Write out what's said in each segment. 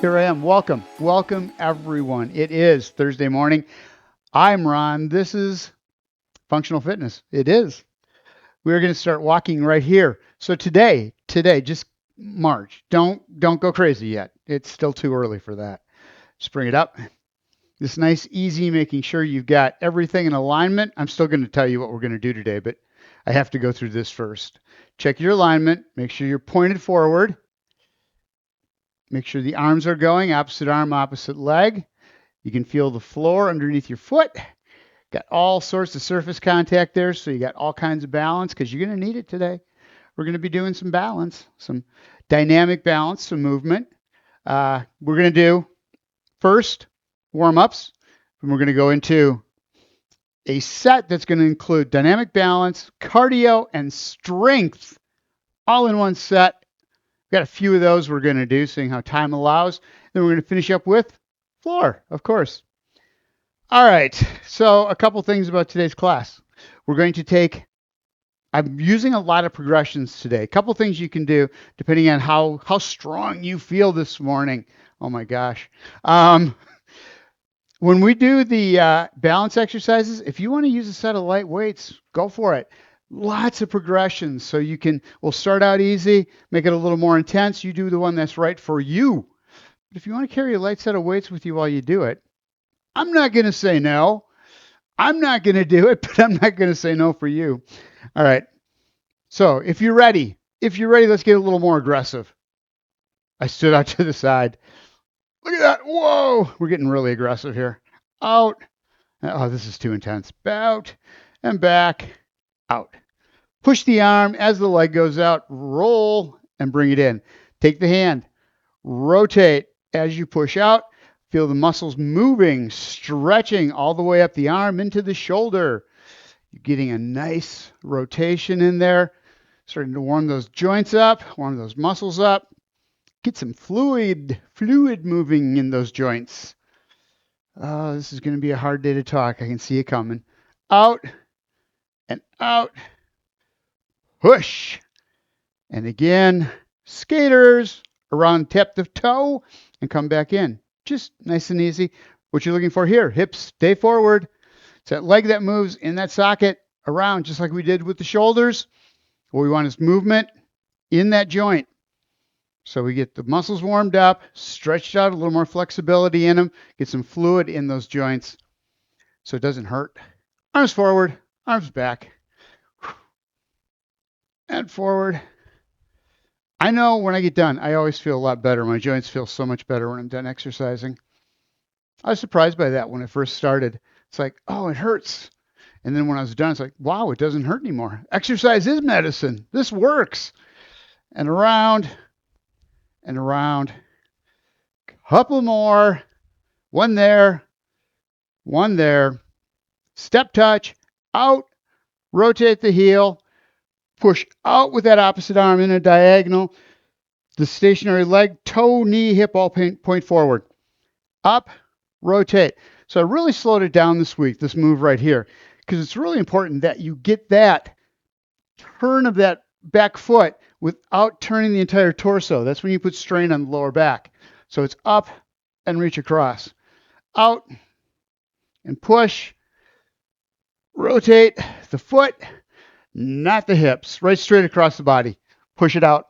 Here I am. Welcome. Welcome, everyone. It is Thursday morning. I'm Ron. This is Functional Fitness. It is. We're going to start walking right here. So today, just march. Don't go crazy yet. It's still too early for that. Just bring it up. This nice, easy, making sure you've got everything in alignment. I'm still going to tell you what we're going to do today, but I have to go through this first. Check your alignment. Make sure you're pointed forward. Make sure the arms are going, opposite arm, opposite leg. You can feel the floor underneath your foot. Got all sorts of surface contact there, so you got all kinds of balance because you're going to need it today. We're going to be doing some balance, some dynamic balance, some movement. We're going to do first warm-ups, and we're going to go into a set that's going to include dynamic balance, cardio, and strength all in one set. Got a few of those we're going to do, seeing how time allows. Then we're going to finish up with floor, of course. All right, so a couple things about today's class. We're going to take, I'm using a lot of progressions today. A couple things you can do depending on how strong you feel this morning. Oh my gosh. When we do the balance exercises, if you want to use a set of light weights, go for it. Lots of progressions. So we'll start out easy, make it a little more intense. You do the one that's right for you. But if you want to carry a light set of weights with you while you do it, I'm not going to say no. I'm not going to do it, but I'm not going to say no for you. All right. So if you're ready, let's get a little more aggressive. I stood out to the side. Look at that. Whoa. We're getting really aggressive here. Out. Oh, this is too intense. Out and back. Out. Push the arm as the leg goes out, roll and bring it in. Take the hand, rotate as you push out. Feel the muscles moving, stretching all the way up the arm into the shoulder. You're getting a nice rotation in there, starting to warm those joints up, warm those muscles up. Get some fluid moving in those joints. Oh, this is going to be a hard day to talk. I can see it coming. Out and out. Push. And again, skaters around tip of toe and come back in. Just nice and easy. What you're looking for here, hips stay forward. It's that leg that moves in that socket around, just like we did with the shoulders. What we want is movement in that joint. So we get the muscles warmed up, stretched out, a little more flexibility in them, get some fluid in those joints so it doesn't hurt. Arms forward, arms back. And forward. I know when I get done, I always feel a lot better. My joints feel so much better when I'm done exercising. I was surprised by that when I first started. It's like, oh, it hurts. And then when I was done, it's like, wow, it doesn't hurt anymore. Exercise is medicine. This works. And around and around. Couple more. One there. One there. Step touch. Out. Rotate the heel. Push out with that opposite arm in a diagonal. The stationary leg, toe, knee, hip all point forward. Up, rotate. So I really slowed it down this week, this move right here, because it's really important that you get that turn of that back foot without turning the entire torso. That's when you put strain on the lower back. So it's up and reach across. Out and push. Rotate the foot. Not the hips, right straight across the body. Push it out.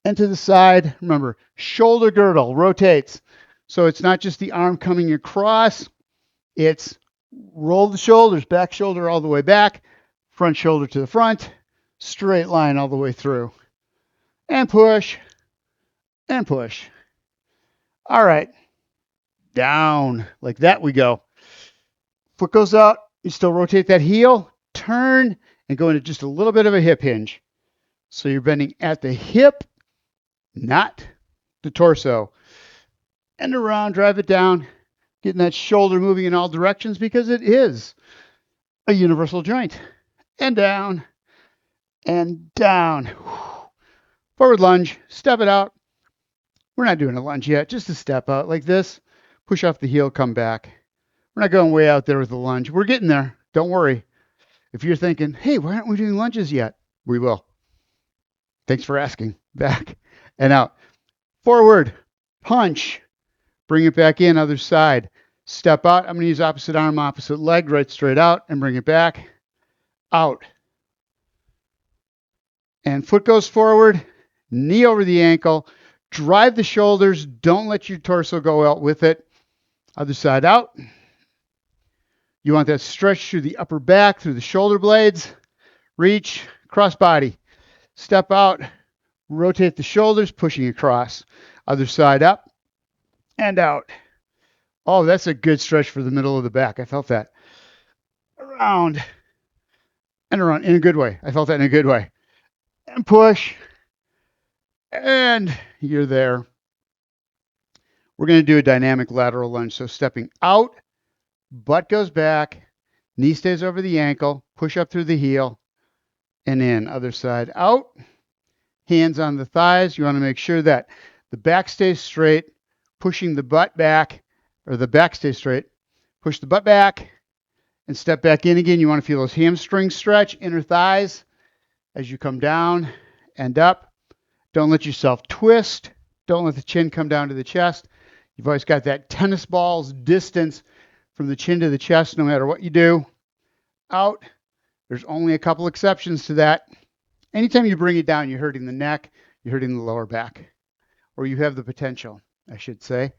And to the side, remember, shoulder girdle rotates. So it's not just the arm coming across, it's roll the shoulders, back shoulder all the way back, front shoulder to the front, straight line all the way through. And push, and push. All right, down, like that we go. Foot goes out, you still rotate that heel, turn, and go into just a little bit of a hip hinge. So you're bending at the hip, not the torso. And around, drive it down, getting that shoulder moving in all directions because it is a universal joint. And down, and down. Forward lunge, step it out. We're not doing a lunge yet, just a step out like this. Push off the heel, come back. We're not going way out there with the lunge. We're getting there. Don't worry. If you're thinking, hey, why aren't we doing lunges yet? We will. Thanks for asking. Back and out. Forward. punch, bring it back in, other side. Step out. I'm going to use opposite arm, opposite leg, right straight out, and bring it back, out. And foot goes forward, knee over the ankle, drive the shoulders, don't let your torso go out with it. Other side out. You want that stretch through the upper back, through the shoulder blades. Reach, cross body. Step out, rotate the shoulders, pushing across. Other side up and out. Oh, that's a good stretch for the middle of the back. I felt that. Around and around in a good way. I felt that in a good way. And push. And you're there. We're going to do a dynamic lateral lunge. So stepping out, butt goes back, knee stays over the ankle, push up through the heel, and in. Other side out. Hands on the thighs. You want to make sure that the back stays straight, pushing the butt back, or the back stays straight. Push the butt back and step back in again. You want to feel those hamstrings stretch, inner thighs as you come down and up. Don't let yourself twist. Don't let the chin come down to the chest. You've always got that tennis ball's distance from the chin to the chest no matter what you do. Out. There's only a couple exceptions to that. Anytime you bring it down, you're hurting the neck, you're hurting the lower back, or you have the potential, I should say.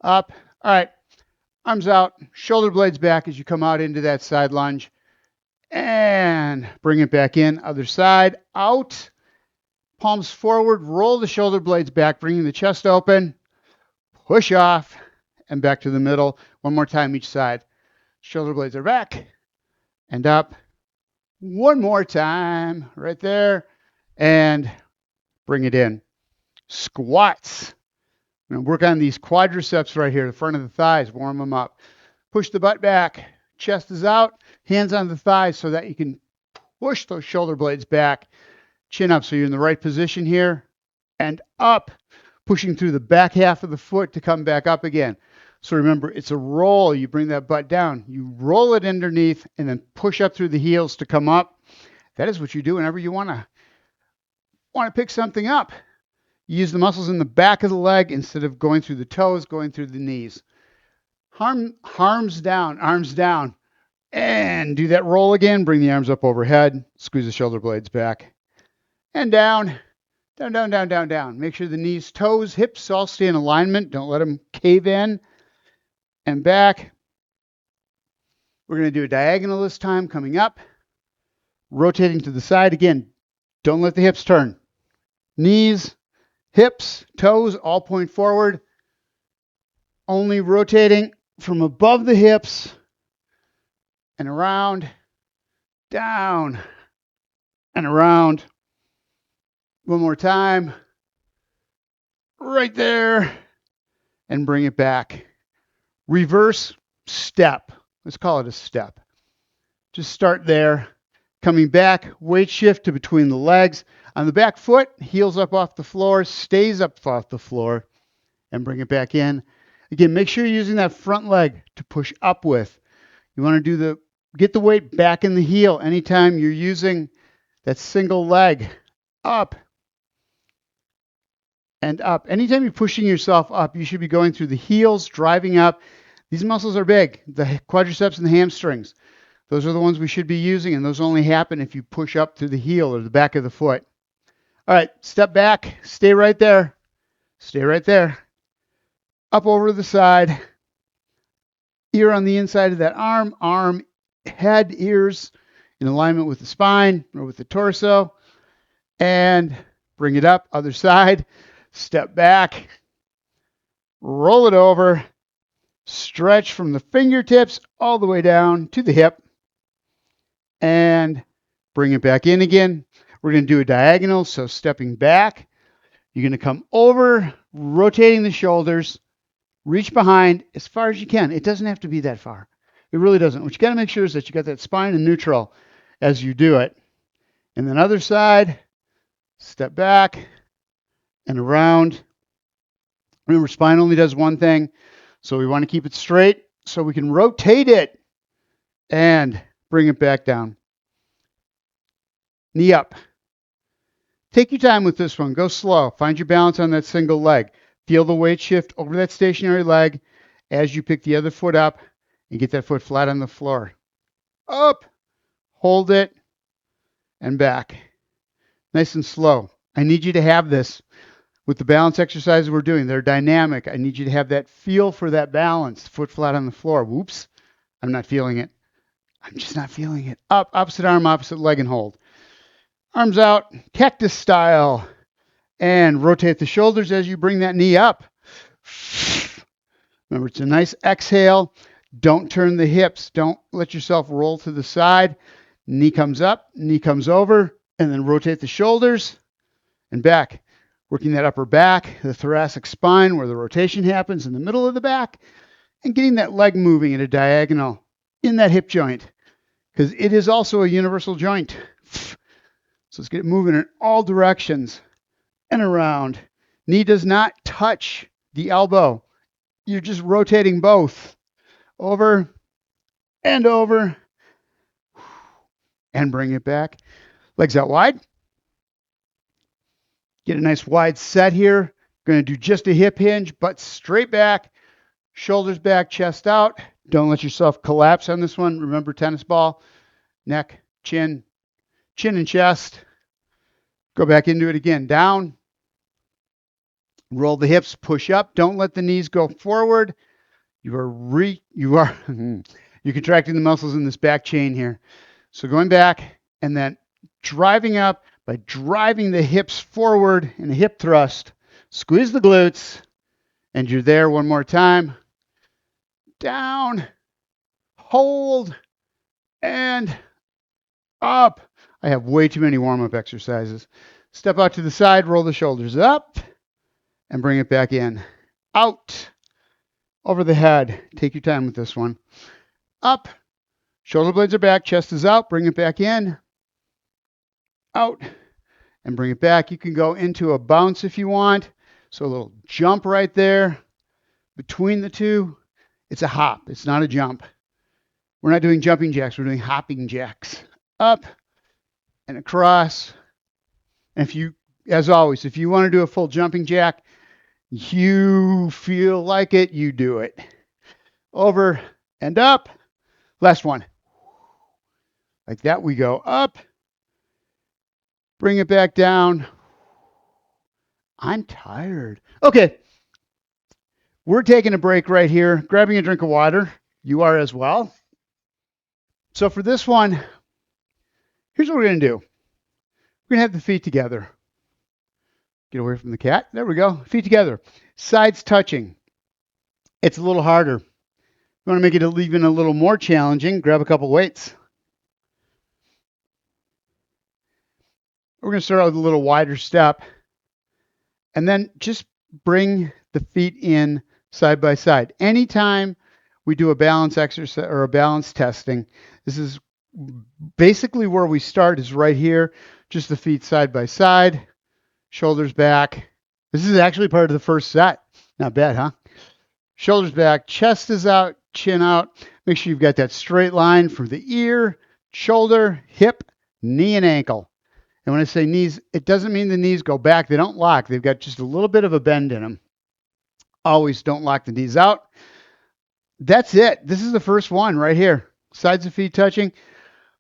Up. All right. Arms out, shoulder blades back as you come out into that side lunge. And bring it back in. Other side. Out. Palms forward. Roll the shoulder blades back, bringing the chest open. Push off and back to the middle. One more time each side. Shoulder blades are back and up. One more time right there. And bring it in. Squats. I'm going to work on these quadriceps right here, the front of the thighs, warm them up. Push the butt back, chest is out, hands on the thighs so that you can push those shoulder blades back, chin up so you're in the right position here, and up, pushing through the back half of the foot to come back up again. So remember, it's a roll. You bring that butt down, you roll it underneath, and then push up through the heels to come up. That is what you do whenever you want to pick something up. You use the muscles in the back of the leg instead of going through the toes, going through the knees. Arms down, and do that roll again. Bring the arms up overhead, squeeze the shoulder blades back, and down. Make sure the knees, toes, hips all stay in alignment. Don't let them cave in, and back. We're going to do a diagonal this time, coming up, rotating to the side. Again, don't let the hips turn. Knees, hips, toes, all point forward. Only rotating from above the hips and around, down, and around. One more time. Right there. And bring it back. Reverse step. Let's call it a step. Just start there. Coming back, weight shift to between the legs. On the back foot, heels up off the floor, stays up off the floor, and bring it back in. Again, make sure you're using that front leg to push up with. You want to get the weight back in the heel anytime you're using that single leg. Up and up. Anytime you're pushing yourself up, you should be going through the heels, driving up. These muscles are big, the quadriceps and the hamstrings. Those are the ones we should be using, and those only happen if you push up through the heel or the back of the foot. All right, step back, stay right there. Stay right there. Up over the side. Ear on the inside of that arm, head, ears in alignment with the spine or with the torso. And bring it up, other side. Step back. Roll it over. Stretch from the fingertips all the way down to the hip. And bring it back in again. We're going to do a diagonal, so stepping back. You're going to come over, rotating the shoulders, reach behind as far as you can. It doesn't have to be that far. It really doesn't. What you got to make sure is that you got that spine in neutral as you do it. And then other side, step back and around. Remember, spine only does one thing, so we want to keep it straight so we can rotate it and bring it back down. Knee up. Take your time with this one. Go slow. Find your balance on that single leg. Feel the weight shift over that stationary leg as you pick the other foot up and get that foot flat on the floor. Up, hold it, and back. Nice and slow. I need you to have this with the balance exercises we're doing. They're dynamic. I need you to have that feel for that balance. Foot flat on the floor. Whoops, I'm not feeling it. I'm just not feeling it. Up, opposite arm, opposite leg, and hold. Arms out, cactus style. And rotate the shoulders as you bring that knee up. Remember, it's a nice exhale. Don't turn the hips. Don't let yourself roll to the side. Knee comes up, knee comes over, and then rotate the shoulders and back. Working that upper back, the thoracic spine where the rotation happens in the middle of the back, and getting that leg moving at a diagonal in that hip joint, because it is also a universal joint. So let's get it moving in all directions and around. Knee does not touch the elbow. You're just rotating both. Over, and bring it back. Legs out wide. Get a nice wide set here. Going to do just a hip hinge, but straight back. Shoulders back, chest out. Don't let yourself collapse on this one. Remember, tennis ball, neck, chin and chest. Go back into it again. Down. Roll the hips, push up. Don't let the knees go forward. You're contracting the muscles in this back chain here. So going back and then driving up by driving the hips forward in a hip thrust. Squeeze the glutes, and you're there one more time. Down, hold, and up. I have way too many warm-up exercises. Step out to the side, roll the shoulders up, and bring it back in. Out, over the head. Take your time with this one. Up, shoulder blades are back, chest is out, bring it back in. Out, and bring it back. You can go into a bounce if you want. So a little jump right there between the two. It's a hop. It's not a jump. We're not doing jumping jacks. We're doing hopping jacks. Up and across. And if you, as always, if you want to do a full jumping jack, you feel like it, you do it. Over and up. Last one. Like that, we go up. Bring it back down. I'm tired. Okay. We're taking a break right here, grabbing a drink of water. You are as well. So for this one, here's what we're going to do. We're going to have the feet together. Get away from the cat. There we go. Feet together. Sides touching. It's a little harder. You want to make it even a little more challenging, grab a couple weights. We're going to start out with a little wider step. And then just bring the feet in side by side. Anytime we do a balance exercise or a balance testing, this is basically where we start, is right here. Just the feet side by side, shoulders back. This is actually part of the first set. Not bad, huh? Shoulders back, chest is out, chin out. Make sure you've got that straight line from the ear, shoulder, hip, knee, and ankle. And when I say knees, it doesn't mean the knees go back. They don't lock. They've got just a little bit of a bend in them. Always don't lock the knees out. That's it. This is the first one right here. Sides of feet touching.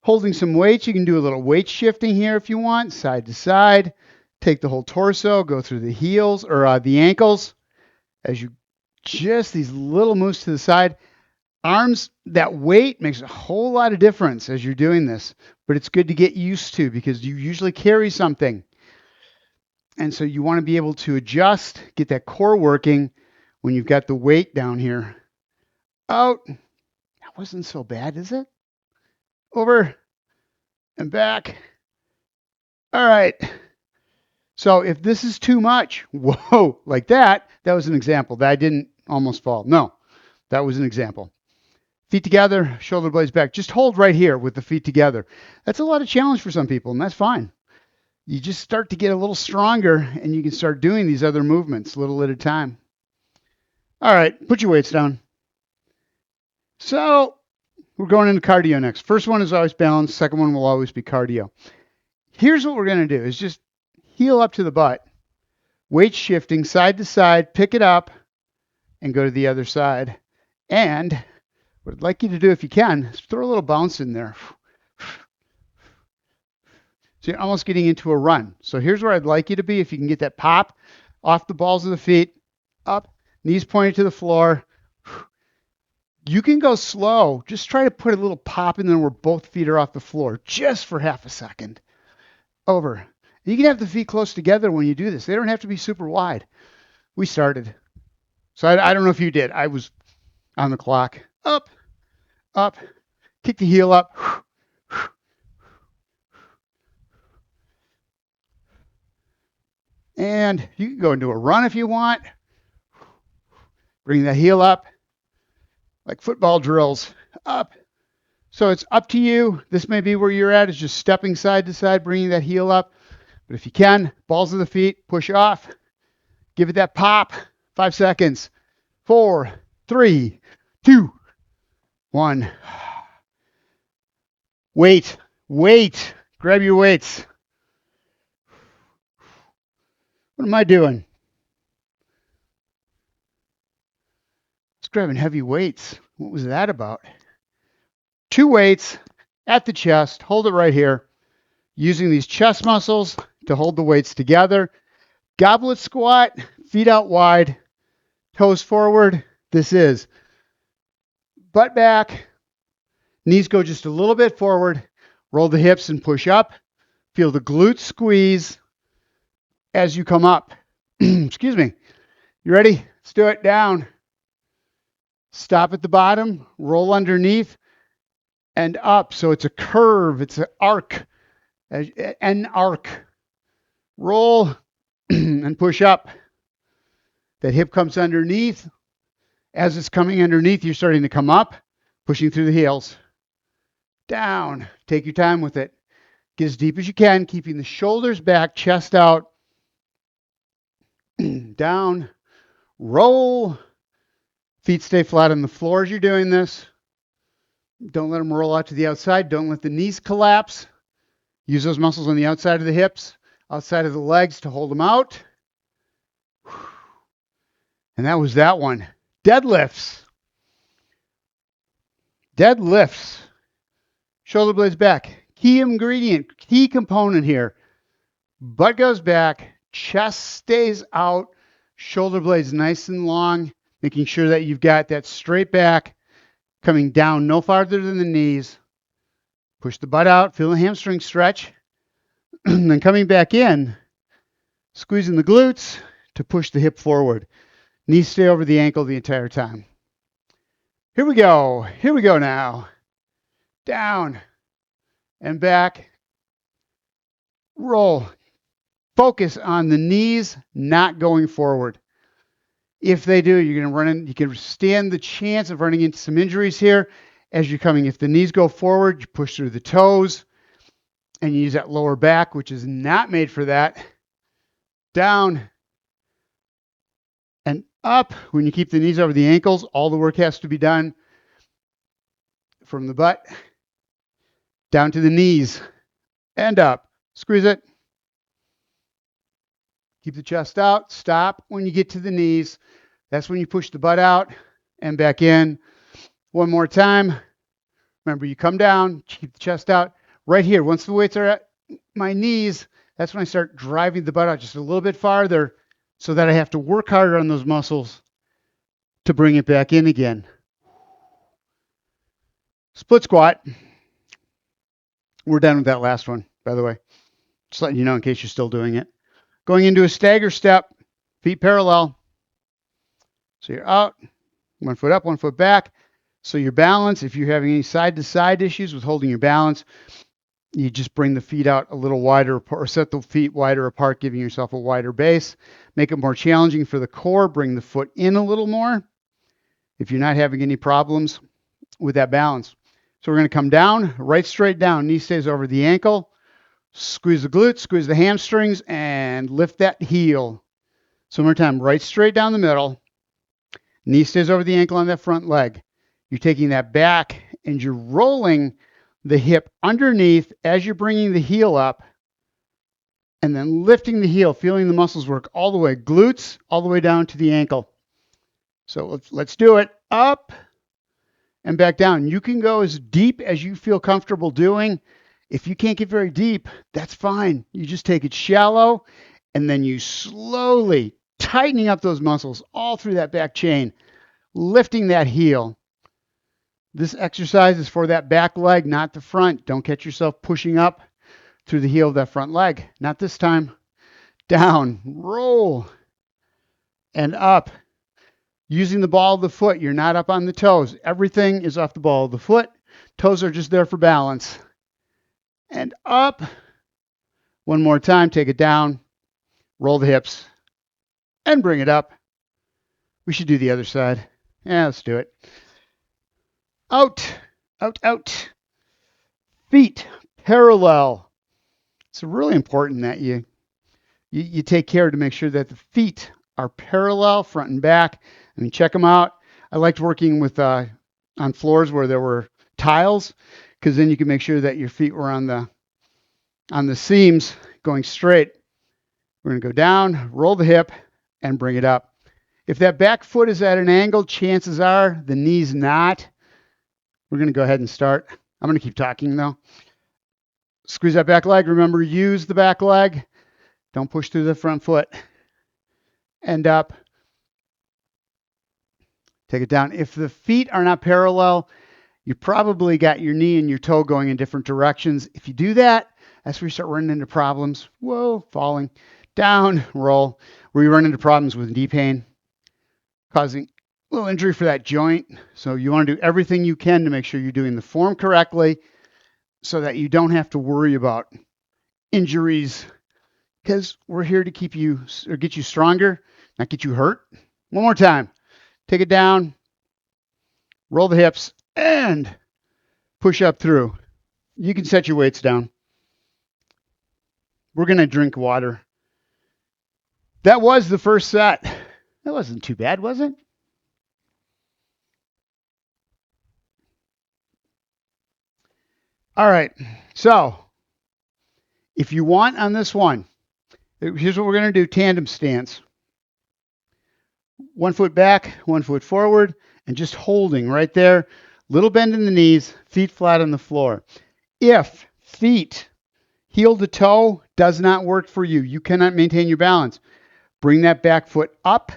Holding some weights. You can do a little weight shifting here if you want. Side to side. Take the whole torso. Go through the heels or the ankles. As you just these little moves to the side. Arms, that weight makes a whole lot of difference as you're doing this. But it's good to get used to because you usually carry something. And so you want to be able to adjust, get that core working when you've got the weight down here. Out. That wasn't so bad, is it? Over and back. All right. So if this is too much, whoa, like that, that was an example. That I didn't almost fall. No, that was an example. Feet together, shoulder blades back. Just hold right here with the feet together. That's a lot of challenge for some people, and that's fine. You just start to get a little stronger, and you can start doing these other movements a little at a time. All right, put your weights down. So we're going into cardio next. First one is always balance. Second one will always be cardio. Here's what we're going to do is just heel up to the butt. weight shifting side to side, pick it up, and go to the other side. And what I'd like you to do, if you can, is throw a little bounce in there. So you're almost getting into a run. So here's where I'd like you to be. If you can get that pop off the balls of the feet, up, knees pointed to the floor. You can go slow. Just try to put a little pop in there where both feet are off the floor, just for half a second. Over. You can have the feet close together when you do this. They don't have to be super wide. We started. So I don't know if you did. I was on the clock. Up, up, kick the heel up. And you can go into a run if you want. Bring that heel up, like football drills, up. So it's up to you. This may be where you're at, is just stepping side to side, bringing that heel up. But if you can, balls of the feet, push off. Give it that pop. 5 seconds. 4, 3, 2, 1. Wait. Grab your weights. What am I doing? It's grabbing heavy weights. What was that about? 2 weights at the chest. Hold it right here. Using these chest muscles to hold the weights together. Goblet squat, feet out wide, toes forward. This is butt back, knees go just a little bit forward, roll the hips and push up. Feel the glutes squeeze as you come up. Excuse me. You ready? Let's do it. Down. Stop at the bottom, roll underneath, and up. So it's a curve. It's an arc. An arc. Roll and push up. That hip comes underneath. As it's coming underneath, you're starting to come up, pushing through the heels. Down. Take your time with it. Get as deep as you can, keeping the shoulders back, chest out. Down. Roll. Feet stay flat on the floor as you're doing this. Don't let them roll out to the outside. Don't let the knees collapse. Use those muscles on the outside of the hips, outside of the legs to hold them out. And that was that one. Deadlifts. Shoulder blades back. Key ingredient, key component here. Butt goes back, chest stays out, shoulder blades nice and long, making sure that you've got that straight back, coming down no farther than the knees. Push the butt out, feel the hamstring stretch. Then coming back in, squeezing the glutes to push the hip forward. Knees stay over the ankle the entire time. Here we go now. Down and back. Roll. Focus on the knees not going forward. If they do, you're going to run in. You can stand the chance of running into some injuries here as you're coming. If the knees go forward, you push through the toes and you use that lower back, which is not made for that. Down and up. When you keep the knees over the ankles, all the work has to be done from the butt down to the knees and up. Squeeze it. Keep the chest out. Stop when you get to the knees. That's when you push the butt out and back in. One more time. Remember, you come down, keep the chest out. Right here, once the weights are at my knees, that's when I start driving the butt out just a little bit farther so that I have to work harder on those muscles to bring it back in again. Split squat. We're done with that last one, by the way. Just letting you know in case you're still doing it. Going into a stagger step, feet parallel. So you're out, 1 foot up, 1 foot back. So your balance, if you're having any side-to-side issues with holding your balance, you just bring the feet out a little wider or set the feet wider apart, giving yourself a wider base. Make it more challenging for the core. Bring the foot in a little more if you're not having any problems with that balance. So we're going to come down, right straight down. Knee stays over the ankle. Squeeze the glutes, squeeze the hamstrings, and lift that heel. So one more time, right straight down the middle. Knee stays over the ankle on that front leg. You're taking that back and you're rolling the hip underneath as you're bringing the heel up and then lifting the heel, feeling the muscles work all the way, glutes all the way down to the ankle. So let's do it. Up and back down. You can go as deep as you feel comfortable doing. If you can't get very deep, that's fine. You just take it shallow, and then you slowly tightening up those muscles all through that back chain, lifting that heel. This exercise is for that back leg, not the front. Don't catch yourself pushing up through the heel of that front leg. Not this time. Down, roll, and up. Using the ball of the foot. You're not up on the toes. Everything is off the ball of the foot. Toes are just there for balance. And up. One more time. Take it down. Roll the hips. And bring it up. We should do the other side. Yeah, let's do it. Out, out, out. Feet parallel. It's really important that you take care to make sure that the feet are parallel, front and back. I mean, check them out. I liked working with on floors where there were tiles, because then you can make sure that your feet were on the seams going straight. We're going to go down, roll the hip, and bring it up. If that back foot is at an angle, chances are the knee's not. We're going to go ahead and start. I'm going to keep talking though. Squeeze that back leg. Remember, use the back leg. Don't push through the front foot. And up. Take it down. If the feet are not parallel, you probably got your knee and your toe going in different directions. If you do that, that's where you start running into problems. Whoa, falling. Down, roll. Where you run into problems with knee pain, causing a little injury for that joint. So you want to do everything you can to make sure you're doing the form correctly so that you don't have to worry about injuries, because we're here to keep you or get you stronger, not get you hurt. One more time. Take it down, roll the hips, and push up through. You can set your weights down. We're going to drink water. That was the first set. That wasn't too bad, was it? All right. So if you want on this one, here's what we're going to do. Tandem stance. 1 foot back, 1 foot forward, and just holding right there. Little bend in the knees, feet flat on the floor. If feet, heel to toe, does not work for you, you cannot maintain your balance, bring that back foot up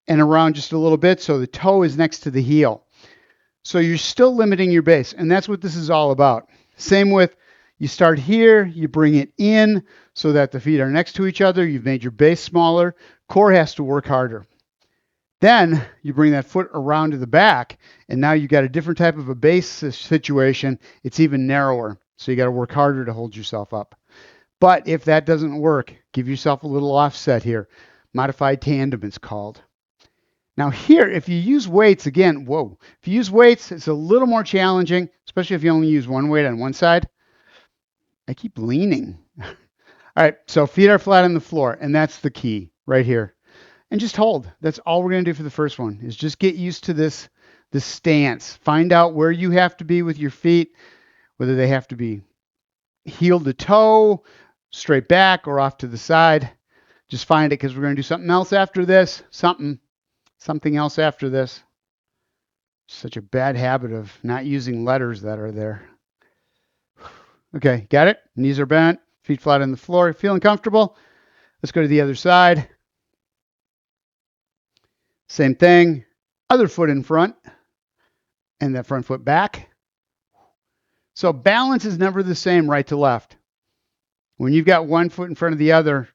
and around just a little bit so the toe is next to the heel. So you're still limiting your base, and that's what this is all about. Same with, you start here, you bring it in so that the feet are next to each other. You've made your base smaller. Core has to work harder. Then you bring that foot around to the back, and now you got a different type of a base situation. It's even narrower, so you got to work harder to hold yourself up. But if that doesn't work, give yourself a little offset here. Modified tandem, it's called. Now here, if you use weights, again, whoa. If you use weights, it's a little more challenging, especially if you only use one weight on one side. I keep leaning. All right, so feet are flat on the floor, and that's the key right here. And just hold. That's all we're going to do for the first one, is just get used to this stance. Find out where you have to be with your feet, whether they have to be heel to toe, straight back, or off to the side. Just find it, because we're going to do something else after this. Something else after this. Such a bad habit of not using letters that are there. Okay, got it? Knees are bent, feet flat on the floor. Feeling comfortable? Let's go to the other side. Same thing. Other foot in front and that front foot back. So balance is never the same right to left. When you've got one foot in front of the other,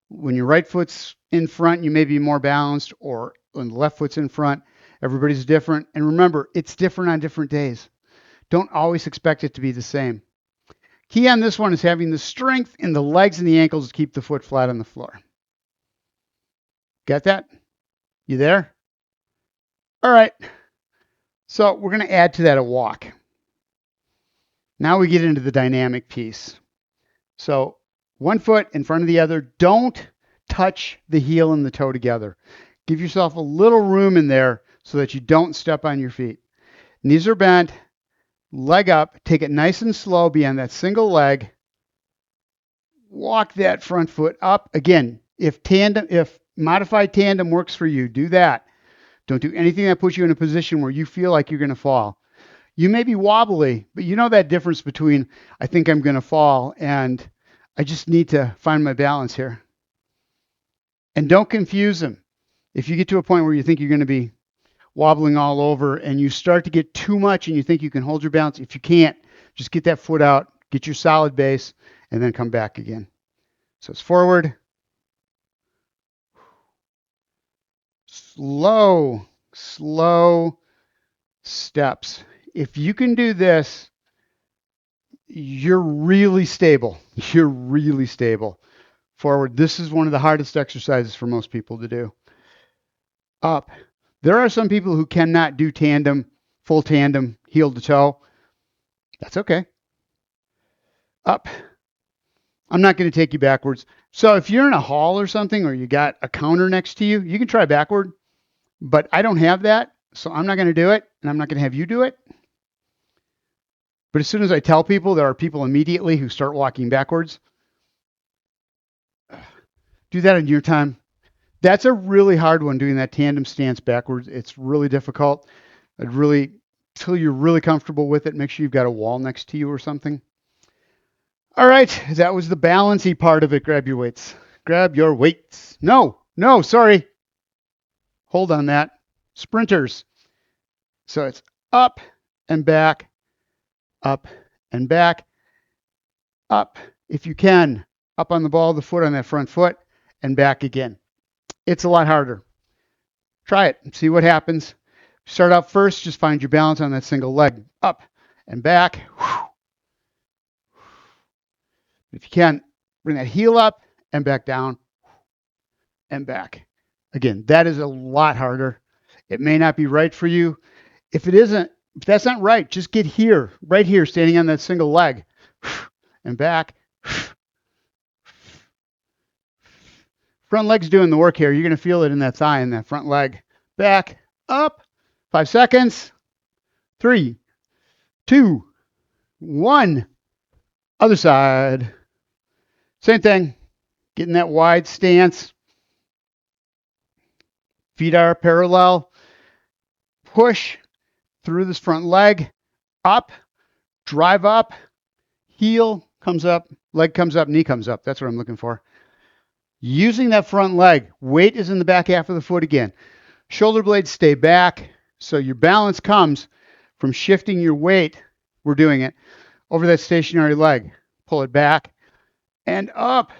when your right foot's in front, you may be more balanced, or when the left foot's in front, everybody's different. And remember, it's different on different days. Don't always expect it to be the same. Key on this one is having the strength in the legs and the ankles to keep the foot flat on the floor. Got that? You there? All right. So we're going to add to that a walk. Now we get into the dynamic piece. So one foot in front of the other. Don't touch the heel and the toe together. Give yourself a little room in there so that you don't step on your feet. Knees are bent, leg up. Take it nice and slow. Be on that single leg. walk that front foot up. Again, if modified tandem works for you, do that. Don't do anything that puts you in a position where you feel like you're going to fall. You may be wobbly, but you know that difference between I think I'm going to fall and I just need to find my balance here. And don't confuse them. If you get to a point where you think you're going to be wobbling all over and you start to get too much and you think you can hold your balance, if you can't, just get that foot out, get your solid base, and then come back again. So it's forward, slow steps. If you can do this, you're really stable. You're really stable. Forward. This is one of the hardest exercises for most people to do. Up. There are some people who cannot do tandem, full tandem, heel to toe. That's okay. Up. I'm not going to take you backwards. So if you're in a hall or something, or you got a counter next to you, you can try backward. But I don't have that, so I'm not going to do it, and I'm not going to have you do it. But as soon as I tell people, there are people immediately who start walking backwards. Do that in your time. That's a really hard one, doing that tandem stance backwards. It's really difficult. Until you're really comfortable with it, make sure you've got a wall next to you or something. All right, that was the balancy part of it. Grab your weights. Grab your weights. No, sorry. Hold on that. Sprinters. So it's up and back, up and back, up. If you can, up on the ball of the foot on that front foot and back again. It's a lot harder. Try it and see what happens. Start out first, just find your balance on that single leg. Up and back. If you can, bring that heel up and back down and back. Again, that is a lot harder. It may not be right for you. If that's not right, just get here, right here, standing on that single leg and back. Front leg's doing the work here. You're going to feel it in that thigh and that front leg. Back, up, 5 seconds. 3, 2, 1. Other side. Same thing. Getting that wide stance. Feet are parallel. Push through this front leg. Up. Drive up. Heel comes up. Leg comes up. Knee comes up. That's what I'm looking for. Using that front leg. Weight is in the back half of the foot again. Shoulder blades stay back. So your balance comes from shifting your weight. We're doing it over that stationary leg. Pull it back and up.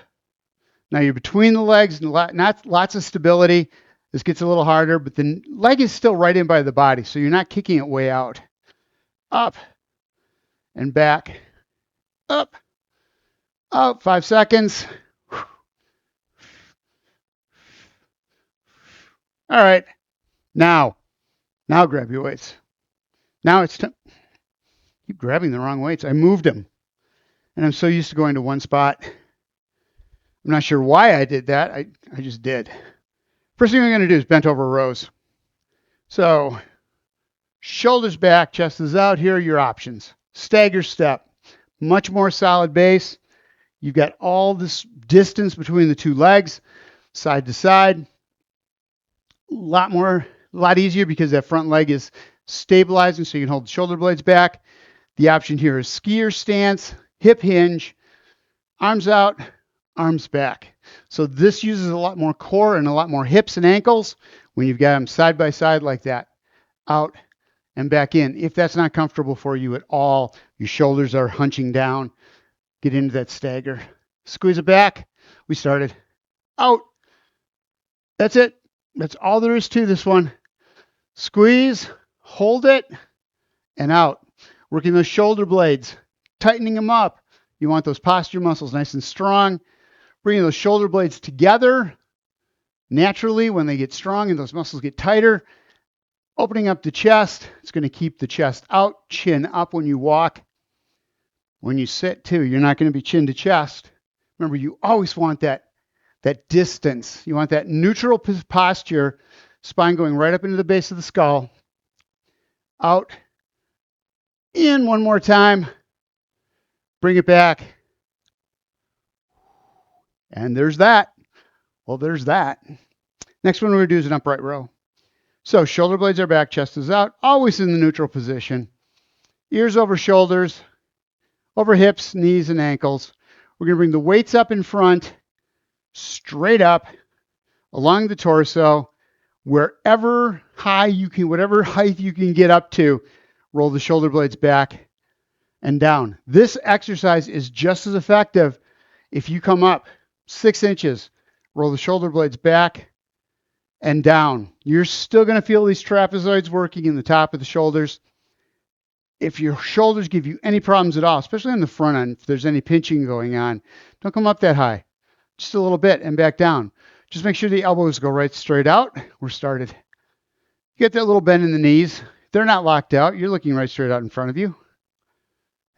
Now you're between the legs, not lots of stability. This gets a little harder, but the leg is still right in by the body, so you're not kicking it way out. Up and back. Up. Out. 5 seconds. All right. Now grab your weights. Now it's time. Keep grabbing the wrong weights. I moved them. And I'm so used to going to one spot. I'm not sure why I did that. I just did. First thing I'm going to do is bent over rows. So shoulders back, chest is out. Here are your options. Stagger step. Much more solid base. You've got all this distance between the two legs, side to side. A lot easier because that front leg is stabilizing, so you can hold the shoulder blades back. The option here is skier stance, hip hinge, arms out, arms back. So this uses a lot more core and a lot more hips and ankles when you've got them side by side like that. Out and back in. If that's not comfortable for you at all, your shoulders are hunching down, get into that stagger. Squeeze it back. We started. Out. That's it. That's all there is to this one. Squeeze, hold it, and out. Working those shoulder blades, tightening them up. You want those posture muscles nice and strong. Bringing those shoulder blades together naturally when they get strong and those muscles get tighter. Opening up the chest. It's going to keep the chest out, chin up when you walk. When you sit too, you're not going to be chin to chest. Remember, you always want that distance. You want that neutral posture, spine going right up into the base of the skull. Out. In one more time. Bring it back. And there's that. Well, there's that. Next one we're going to do is an upright row. So shoulder blades are back, chest is out, always in the neutral position. Ears over shoulders, over hips, knees, and ankles. We're going to bring the weights up in front, straight up, along the torso, wherever high you can, whatever height you can get up to, roll the shoulder blades back and down. This exercise is just as effective if you come up 6 inches, roll the shoulder blades back and down. You're still going to feel these trapezoids working in the top of the shoulders. If your shoulders give you any problems at all, especially on the front end, if there's any pinching going on, don't come up that high. Just a little bit and back down. Just make sure the elbows go right straight out. We're started. Get that little bend in the knees. They're not locked out. You're looking right straight out in front of you.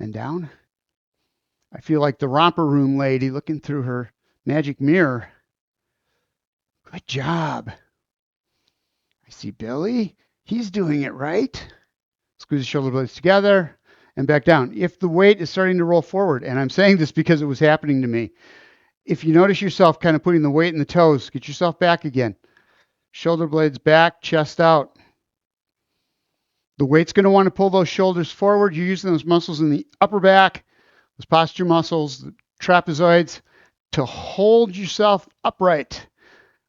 And down. I feel like the romper room lady looking through her magic mirror. Good job. I see Billy. He's doing it right. Squeeze the shoulder blades together and back down. If the weight is starting to roll forward, and I'm saying this because it was happening to me, if you notice yourself kind of putting the weight in the toes, get yourself back again. Shoulder blades back, chest out. The weight's going to want to pull those shoulders forward. You're using those muscles in the upper back, those posture muscles, the trapezoids, to hold yourself upright.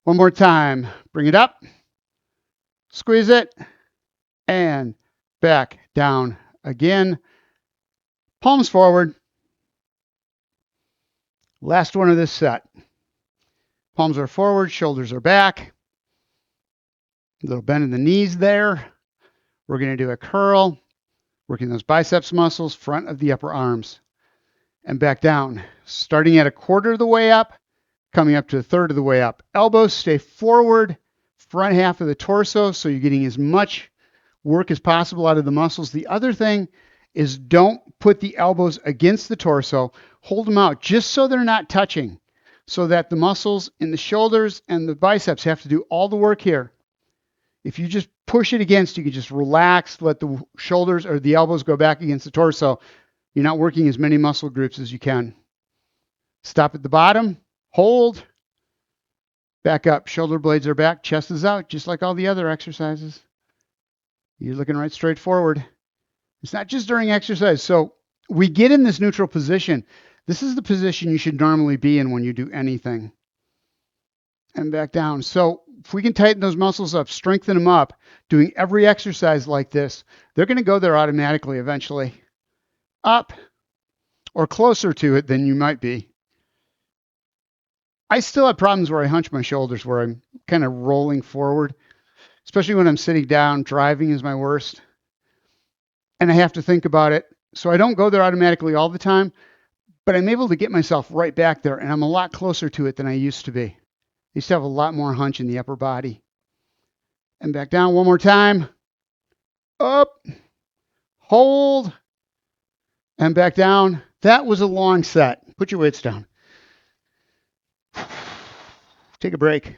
One more time. Bring it up. Squeeze it. And back down again. Palms forward. Last one of this set. Palms are forward, shoulders are back. A little bend in the knees there. We're going to do a curl, working those biceps muscles, front of the upper arms. And back down. Starting at a quarter of the way up, coming up to a third of the way up. Elbows stay forward, front half of the torso, so you're getting as much work as possible out of the muscles. The other thing is don't put the elbows against the torso. Hold them out just so they're not touching, so that the muscles in the shoulders and the biceps have to do all the work here. If you just push it against, you can just relax, let the shoulders or the elbows go back against the torso. You're not working as many muscle groups as you can. Stop at the bottom, hold, back up. Shoulder blades are back, chest is out, just like all the other exercises. You're looking right straight forward. It's not just during exercise. So we get in this neutral position. This is the position you should normally be in when you do anything. And back down. So if we can tighten those muscles up, strengthen them up, doing every exercise like this, they're going to go there automatically eventually. Up or closer to it than you might be. I still have problems where I hunch my shoulders, where I'm kind of rolling forward, especially when I'm sitting down. Driving is my worst. And I have to think about it. So I don't go there automatically all the time, but I'm able to get myself right back there, and I'm a lot closer to it than I used to be. I used to have a lot more hunch in the upper body. And back down one more time. Up. Hold. And back down. That was a long set. Put your weights down. Take a break. A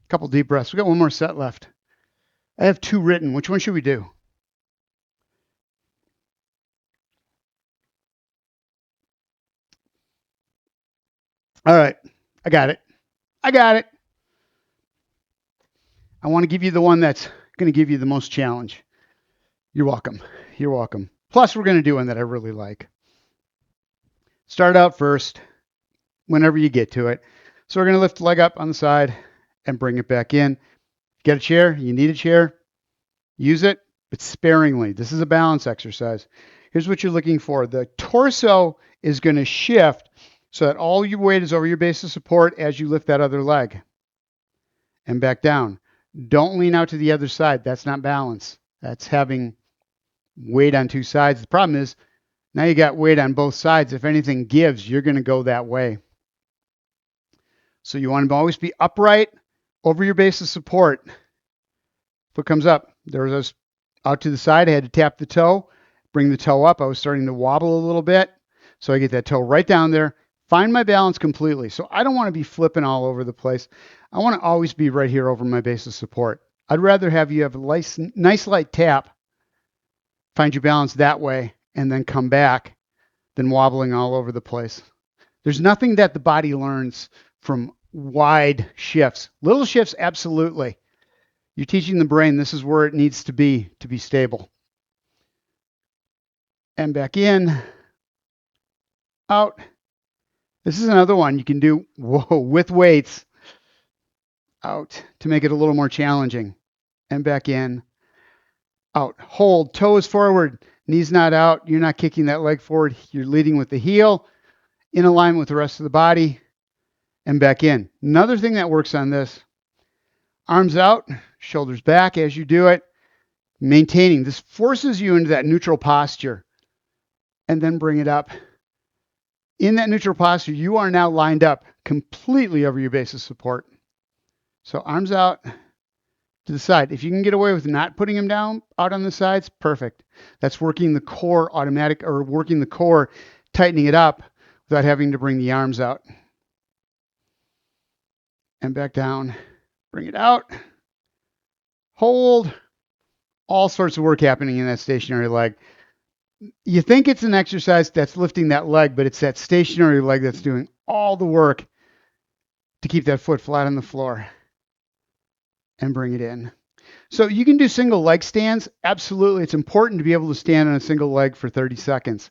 couple deep breaths. We got one more set left. I have 2 written. Which one should we do? All right. I got it. I want to give you the one that's going to give you the most challenge. You're welcome. Plus, we're going to do one that I really like. Start out first whenever you get to it. So we're going to lift the leg up on the side and bring it back in. Get a chair. You need a chair. Use it, but sparingly. This is a balance exercise. Here's what you're looking for. The torso is going to shift so that all your weight is over your base of support as you lift that other leg. And back down. Don't lean out to the other side. That's not balance. That's having weight on 2 sides. The problem is now you got weight on both sides. If anything gives, you're going to go that way. So you want to always be upright over your base of support. Foot comes up. There was out to the side. I had to tap the toe, bring the toe up. I was starting to wobble a little bit. So I get that toe right down there. Find my balance completely. So I don't want to be flipping all over the place. I want to always be right here over my base of support. I'd rather have you have a nice light tap, find your balance that way, and then come back than wobbling all over the place. There's nothing that the body learns from wide shifts. Little shifts, absolutely. You're teaching the brain this is where it needs to be stable. And back in, out. This is another one you can do with weights. Out to make it a little more challenging. And back in, out. Hold, toes forward, knees not out. You're not kicking that leg forward. You're leading with the heel in alignment with the rest of the body. And back in. Another thing that works on this, arms out, shoulders back as you do it, maintaining. This forces you into that neutral posture. And then bring it up. In that neutral posture, you are now lined up completely over your base of support. So arms out to the side. If you can get away with not putting them down out on the sides, perfect. That's working the core working the core, tightening it up without having to bring the arms out. And back down. Bring it out. Hold. All sorts of work happening in that stationary leg. You think it's an exercise that's lifting that leg, but it's that stationary leg that's doing all the work to keep that foot flat on the floor. And bring it in. So you can do single leg stands. Absolutely. It's important to be able to stand on a single leg for 30 seconds.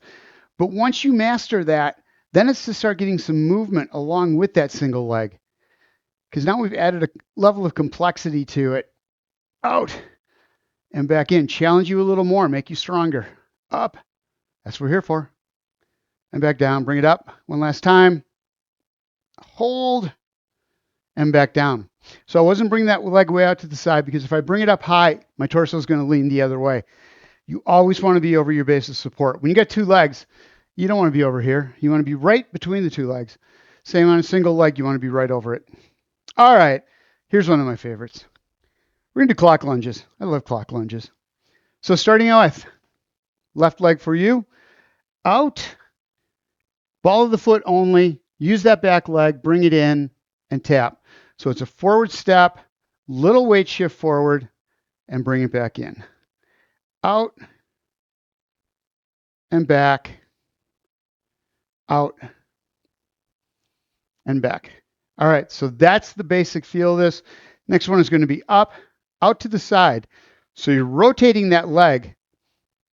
But once you master that, then it's to start getting some movement along with that single leg. Because now we've added a level of complexity to it. Out and back in. Challenge you a little more. Make you stronger. Up. That's what we're here for. And back down. Bring it up. One last time. Hold. And back down. So I wasn't bringing that leg way out to the side because if I bring it up high, my torso is going to lean the other way. You always want to be over your base of support. When you got two legs, you don't want to be over here. You want to be right between the two legs. Same on a single leg, you want to be right over it. All right, here's one of my favorites. We're going to do clock lunges. I love clock lunges. So starting out with left leg for you. Out. Ball of the foot only. Use that back leg. Bring it in and tap. So it's a forward step, little weight shift forward, and bring it back in. Out and back. Out and back. All right, so that's the basic feel of this. Next one is going to be up, out to the side. So you're rotating that leg.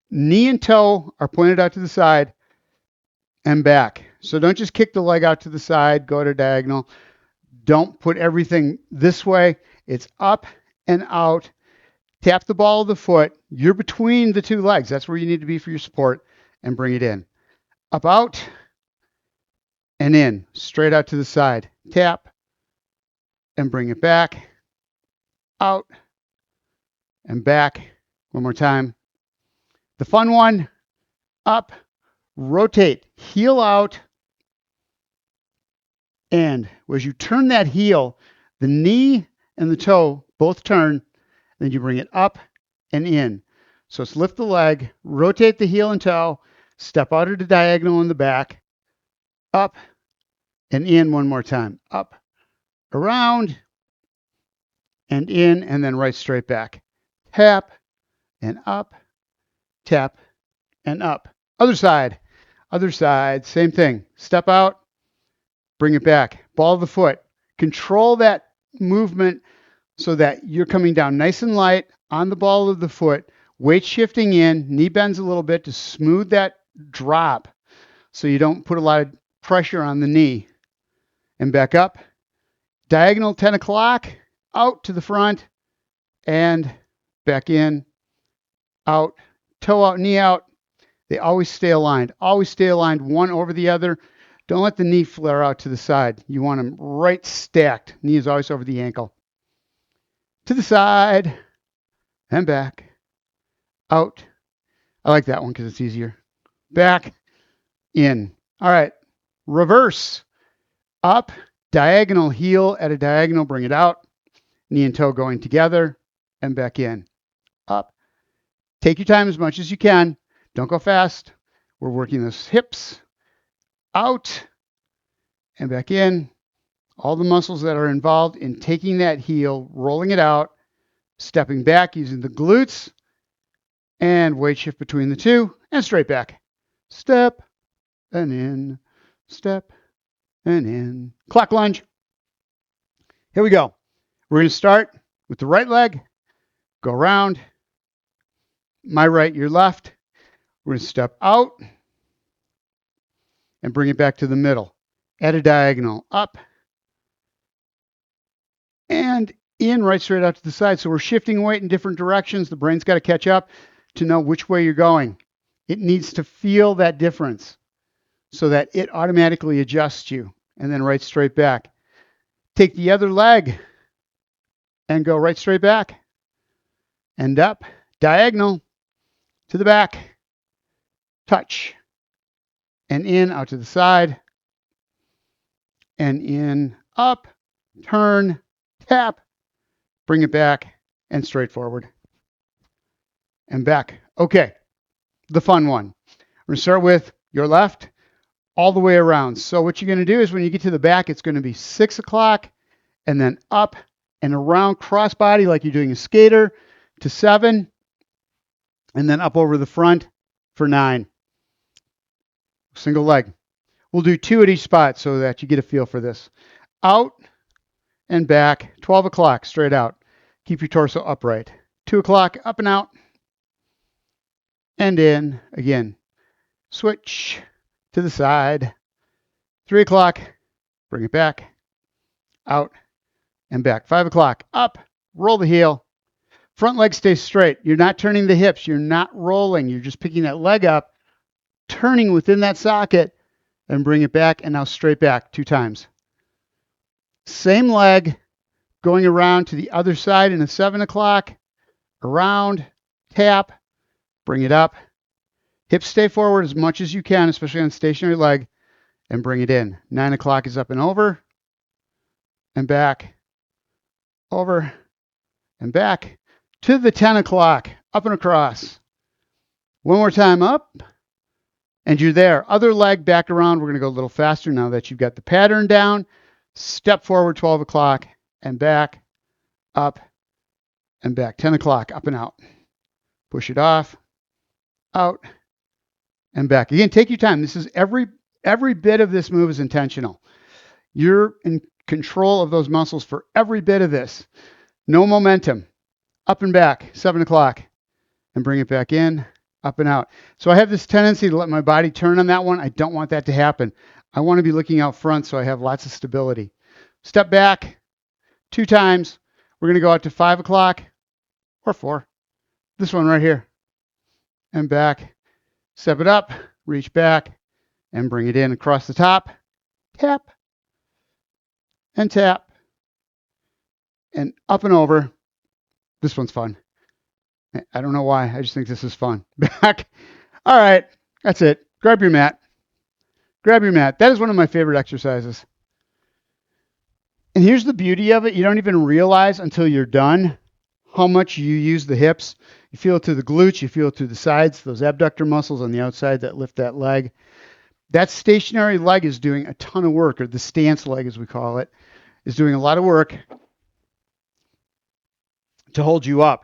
Knee and toe are pointed out to the side and back. So don't just kick the leg out to the side, go to diagonal. Don't put everything this way. It's up and out. Tap the ball of the foot. You're between the two legs. That's where you need to be for your support. And bring it in. Up, out, and in. Straight out to the side. Tap, and bring it back. Out, and back. One more time. The fun one. Up, rotate, heel out, and as you turn that heel, the knee and the toe both turn, then you bring it up and in. So it's lift the leg, rotate the heel and toe, step out at a diagonal in the back, up and in one more time. Up, around, and in, and then right straight back. Tap and up, tap and up. Other side, same thing. Step out, bring it back. Ball of the foot. Control that movement so that you're coming down nice and light on the ball of the foot. Weight shifting in. Knee bends a little bit to smooth that drop so you don't put a lot of pressure on the knee. And back up. Diagonal 10 o'clock. Out to the front. And back in. Out. Toe out, knee out. They always stay aligned. Always stay aligned one over the other. Don't let the knee flare out to the side. You want them right stacked. Knee is always over the ankle. To the side and back. Out. I like that one because it's easier. Back. In. All right. Reverse. Up. Diagonal heel at a diagonal. Bring it out. Knee and toe going together. And back in. Up. Take your time as much as you can. Don't go fast. We're working those hips. Out and back in. All the muscles that are involved in taking that heel, rolling it out, stepping back using the glutes, and weight shift between the two, and straight back. Step and in, step and in. Clock lunge. Here we go. We're going to start with the right leg. Go around. My right, your left. We're going to step out and bring it back to the middle. At a diagonal. Up and in, right straight out to the side. So we're shifting weight in different directions. The brain's got to catch up to know which way you're going. It needs to feel that difference so that it automatically adjusts you. And then right straight back. Take the other leg and go right straight back. And up, diagonal, to the back, touch. And in, out to the side. And in, up, turn, tap, bring it back, and straight forward. And back. Okay, the fun one. We're going to start with your left all the way around. So what you're going to do is when you get to the back, it's going to be 6 o'clock and then up and around crossbody like you're doing a skater to 7 and then up over the front for 9. Single leg. We'll do 2 at each spot so that you get a feel for this. Out and back, 12 o'clock, straight out. Keep your torso upright. 2 o'clock, up and out. And in, again. Switch to the side. 3 o'clock, bring it back. Out and back. 5 o'clock, up, roll the heel. Front leg stays straight. You're not turning the hips. You're not rolling. You're just picking that leg up, turning within that socket, and bring it back, and now straight back 2 times. Same leg, going around to the other side in a 7 o'clock, around, tap, bring it up. Hips stay forward as much as you can, especially on a stationary leg, and bring it in. 9 o'clock is up and over, and back, over, and back, to the 10 o'clock, up and across. One more time, up, and you're there. Other leg back around. We're going to go a little faster now that you've got the pattern down. Step forward, 12 o'clock, and back, up, and back. 10 o'clock, up and out. Push it off, out, and back. Again, take your time. This is every bit of this move is intentional. You're in control of those muscles for every bit of this. No momentum. Up and back, 7 o'clock, and bring it back in, up and out. So I have this tendency to let my body turn on that one. I don't want that to happen. I want to be looking out front so I have lots of stability. Step back 2 times. We're going to go out to 5 o'clock or 4. This one right here. And back. Step it up, reach back, and bring it in across the top. Tap. And tap. And up and over. This one's fun. I don't know why. I just think this is fun. Back. All right. That's it. Grab your mat. Grab your mat. That is one of my favorite exercises. And here's the beauty of it. You don't even realize until you're done how much you use the hips. You feel it through the glutes. You feel it through the sides, those abductor muscles on the outside that lift that leg. That stationary leg is doing a ton of work, or the stance leg as we call it, is doing a lot of work to hold you up.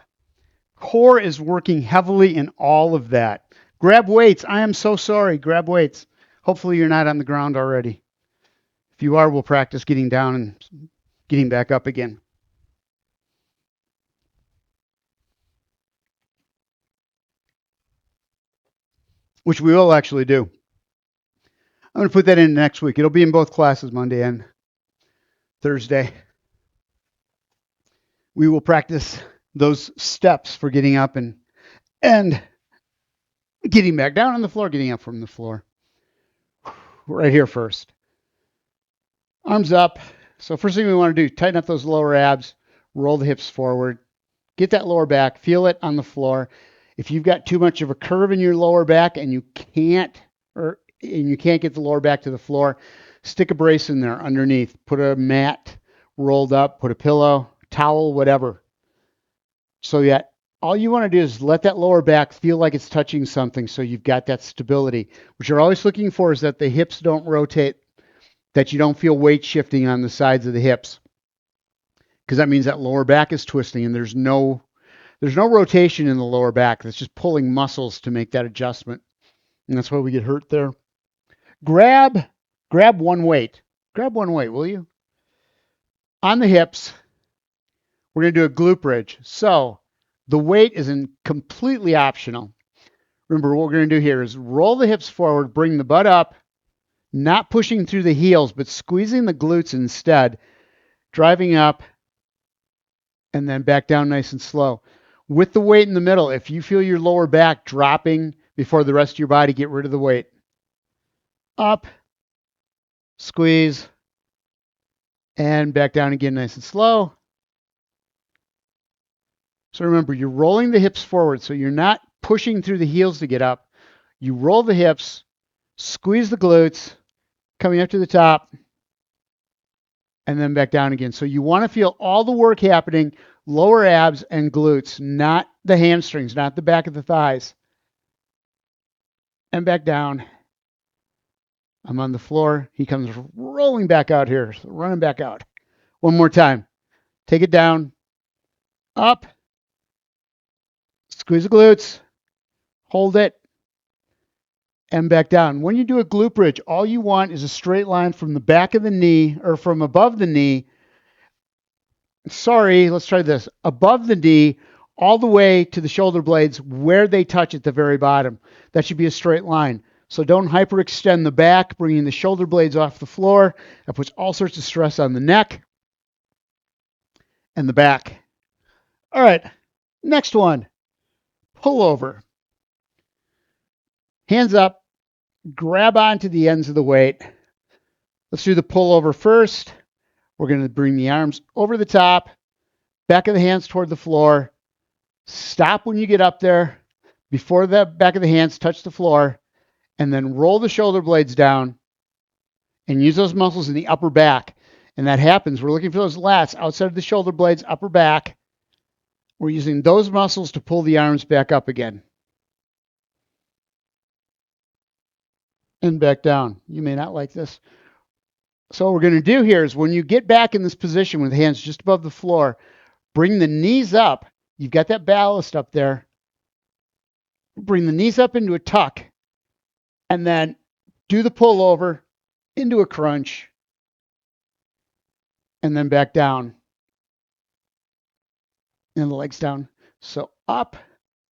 Core is working heavily in all of that. Grab weights. I am so sorry. Grab weights. Hopefully you're not on the ground already. If you are, we'll practice getting down and getting back up again. Which we will actually do. I'm going to put that in next week. It'll be in both classes, Monday and Thursday. We will practice those steps for getting up and getting back down on the floor, getting up from the floor. Right here first. Arms up. So first thing we want to do, tighten up those lower abs, roll the hips forward, get that lower back, feel it on the floor. If you've got too much of a curve in your lower back and you can't get the lower back to the floor, stick a brace in there underneath. Put a mat rolled up, put a pillow, towel, whatever. So that all you want to do is let that lower back feel like it's touching something so you've got that stability. What you're always looking for is that the hips don't rotate, that you don't feel weight shifting on the sides of the hips, because that means that lower back is twisting and there's no rotation in the lower back. That's just pulling muscles to make that adjustment. And that's why we get hurt there. Grab one weight. Grab one weight, will you? On the hips, we're going to do a glute bridge. So the weight is completely optional. Remember, what we're going to do here is roll the hips forward, bring the butt up, not pushing through the heels, but squeezing the glutes instead, driving up, and then back down nice and slow. With the weight in the middle, if you feel your lower back dropping before the rest of your body, get rid of the weight. Up, squeeze, and back down again nice and slow. So remember, you're rolling the hips forward, so you're not pushing through the heels to get up. You roll the hips, squeeze the glutes, coming up to the top, and then back down again. So you want to feel all the work happening, lower abs and glutes, not the hamstrings, not the back of the thighs. And back down. I'm on the floor. He comes rolling back out here, running back out. One more time. Take it down, up, squeeze the glutes, hold it, and back down. When you do a glute bridge, all you want is a straight line from the back of the knee or from above the knee. Sorry, let's try this. Above the knee, all the way to the shoulder blades where they touch at the very bottom. That should be a straight line. So don't hyperextend the back, bringing the shoulder blades off the floor. That puts all sorts of stress on the neck and the back. All right, next one. Pull over. Hands up, grab onto the ends of the weight. Let's do the pull over first. We're going to bring the arms over the top, back of the hands toward the floor. Stop when you get up there, before the back of the hands touch the floor, and then roll the shoulder blades down and use those muscles in the upper back. And that happens. We're looking for those lats outside of the shoulder blades, upper back. We're using those muscles to pull the arms back up again. And back down. You may not like this. So what we're going to do here is when you get back in this position with hands just above the floor, bring the knees up. You've got that ballast up there. Bring the knees up into a tuck. And then do the pull over into a crunch. And then back down. And the legs down. So up.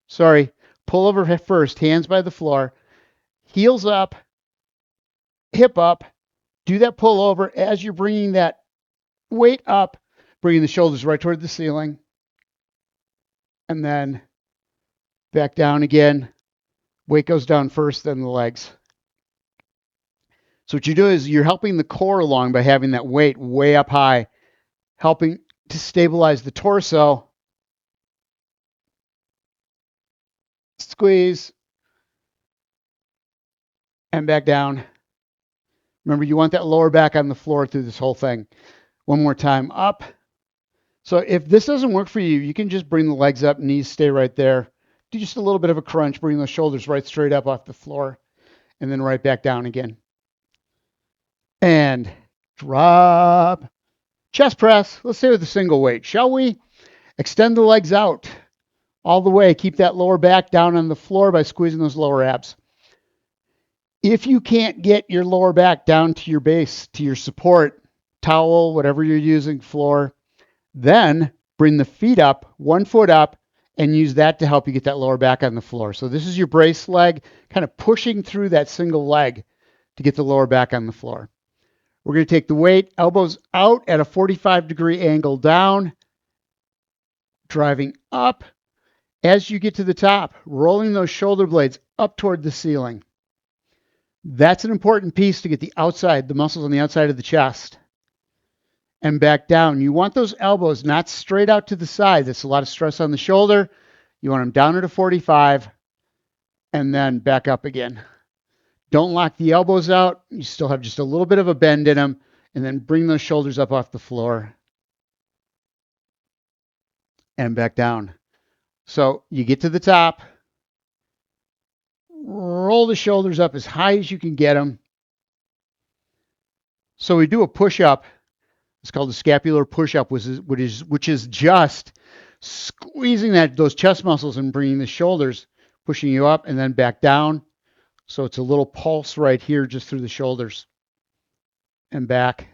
Sorry. Pull over first. Hands by the floor. Heels up. Hip up. Do that pull over as you're bringing that weight up, bringing the shoulders right toward the ceiling. And then back down again. Weight goes down first, then the legs. So what you do is you're helping the core along by having that weight way up high, helping to stabilize the torso. Squeeze. And back down. Remember, you want that lower back on the floor through this whole thing. One more time, up. So if this doesn't work for you, you can just bring the legs up, knees stay right there. Do just a little bit of a crunch, bring those shoulders right straight up off the floor, and then right back down again. And drop. Chest press. Let's stay with a single weight, shall we? Extend the legs out all the way. Keep that lower back down on the floor by squeezing those lower abs. If you can't get your lower back down to your base, to your support, towel, whatever you're using, floor, then bring the feet up, 1 foot up, and use that to help you get that lower back on the floor. So this is your brace leg, kind of pushing through that single leg to get the lower back on the floor. We're going to take the weight, elbows out at a 45-degree angle down, driving up. As you get to the top, rolling those shoulder blades up toward the ceiling. That's an important piece to get the outside, the muscles on the outside of the chest. And back down. You want those elbows not straight out to the side. That's a lot of stress on the shoulder. You want them down at a 45 and then back up again. Don't lock the elbows out. You still have just a little bit of a bend in them. And then bring those shoulders up off the floor. And back down. So you get to the top. Roll the shoulders up as high as you can get them. So we do a push-up. It's called a scapular push-up, which is just squeezing those chest muscles and bringing the shoulders, pushing you up and then back down. So it's a little pulse right here just through the shoulders. and back.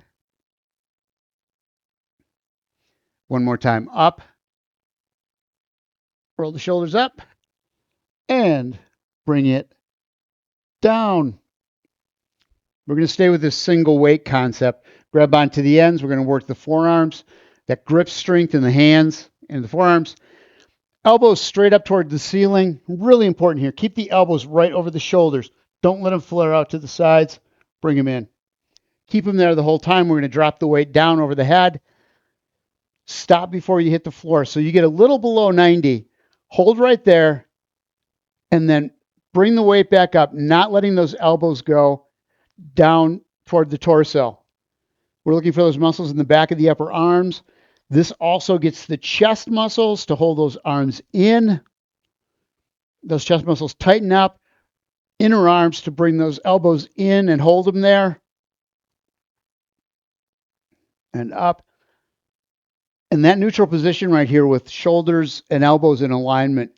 One more time, up. Roll the shoulders up and bring it down. We're going to stay with this single weight concept. Grab onto the ends. We're going to work the forearms, that grip strength in the hands and the forearms. Elbows straight up toward the ceiling. Really important here. Keep the elbows right over the shoulders. Don't let them flare out to the sides. Bring them in. Keep them there the whole time. We're going to drop the weight down over the head. Stop before you hit the floor. So you get a little below 90. Hold right there. And then bring the weight back up, not letting those elbows go down toward the torso. We're looking for those muscles in the back of the upper arms. This also gets the chest muscles to hold those arms in. Those chest muscles tighten up. Inner arms to bring those elbows in and hold them there. And up. And that neutral position right here with shoulders and elbows in alignment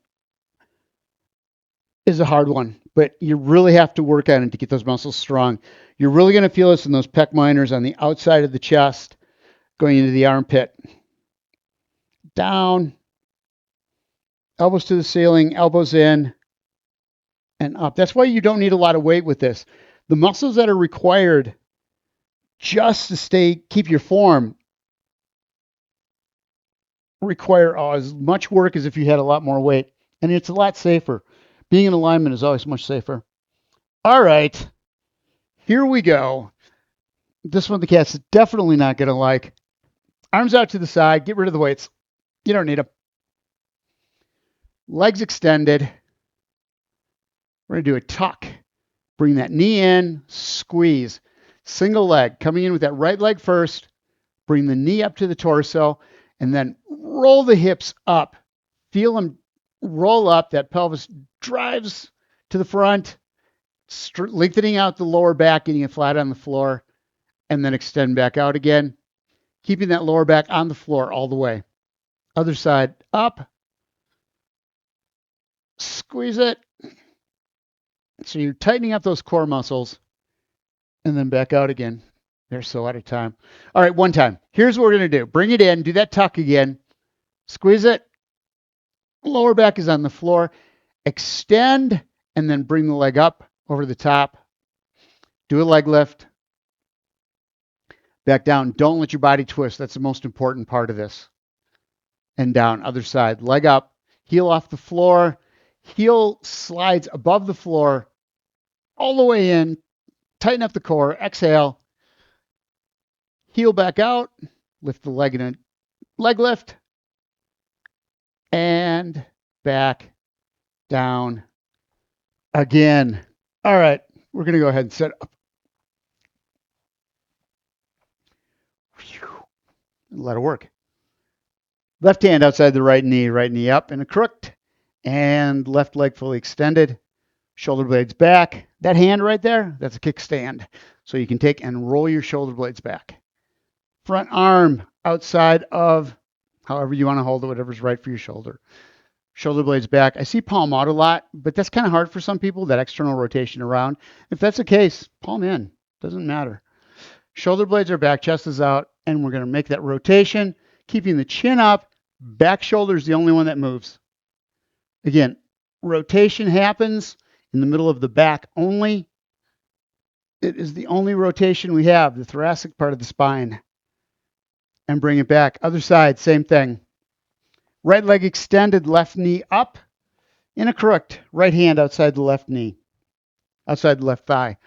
is a hard one, but you really have to work on it to get those muscles strong. You're really going to feel this in those pec minors on the outside of the chest, going into the armpit. Down, elbows to the ceiling, elbows in, and up. That's why you don't need a lot of weight with this. The muscles that are required just to keep your form require as much work as if you had a lot more weight, and it's a lot safer. Being in alignment is always much safer. All right, here we go. This one the cat's definitely not going to like. Arms out to the side. Get rid of the weights. You don't need them. Legs extended. We're going to do a tuck. Bring that knee in. Squeeze. Single leg. Coming in with that right leg first. Bring the knee up to the torso. And then roll the hips up. Feel them roll up. That pelvis drives to the front, lengthening out the lower back, getting it flat on the floor, and then extend back out again, keeping that lower back on the floor all the way. Other side up, squeeze it. So you're tightening up those core muscles, and then back out again. They're so out of time. All right, one time. Here's what we're going to do. Bring it in, do that tuck again, squeeze it. Lower back is on the floor. Extend, and then bring the leg up over the top. Do a leg lift. Back down. Don't let your body twist. That's the most important part of this. And down. Other side. Leg up. Heel off the floor. Heel slides above the floor. All the way in. Tighten up the core. Exhale. Heel back out. Lift the leg in a leg lift. And back down again. All right, we're going to go ahead and set up. A lot of work. Left hand outside the right knee up in a crooked, and left leg fully extended. Shoulder blades back. That hand right there, that's a kickstand. So you can take and roll your shoulder blades back. Front arm outside of however you want to hold it, whatever's right for your shoulder. Shoulder blades back. I see palm out a lot, but that's kind of hard for some people, that external rotation around. If that's the case, palm in. Doesn't matter. Shoulder blades are back, chest is out, and we're going to make that rotation, keeping the chin up. Back shoulder is the only one that moves. Again, rotation happens in the middle of the back only. It is the only rotation we have, the thoracic part of the spine. And bring it back. Other side, same thing. Right leg extended, left knee up in a crooked. Right hand outside the left knee, outside the left thigh.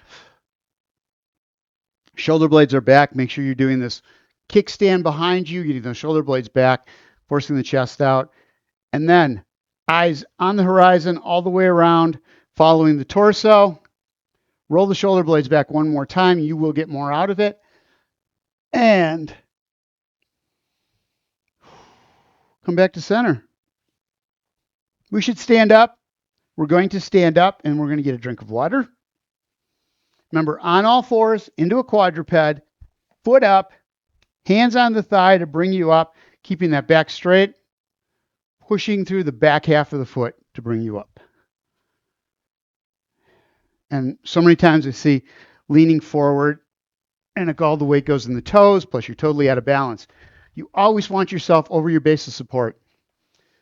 Shoulder blades are back. Make sure you're doing this kickstand behind you, getting those shoulder blades back, forcing the chest out. And then eyes on the horizon all the way around, following the torso. Roll the shoulder blades back one more time. You will get more out of it. And come back to center. We should stand up. We're going to stand up, and we're going to get a drink of water. Remember, on all fours, into a quadruped, foot up, hands on the thigh to bring you up, keeping that back straight, pushing through the back half of the foot to bring you up. And so many times I see leaning forward, and all the weight goes in the toes, plus you're totally out of balance. You always want yourself over your base of support.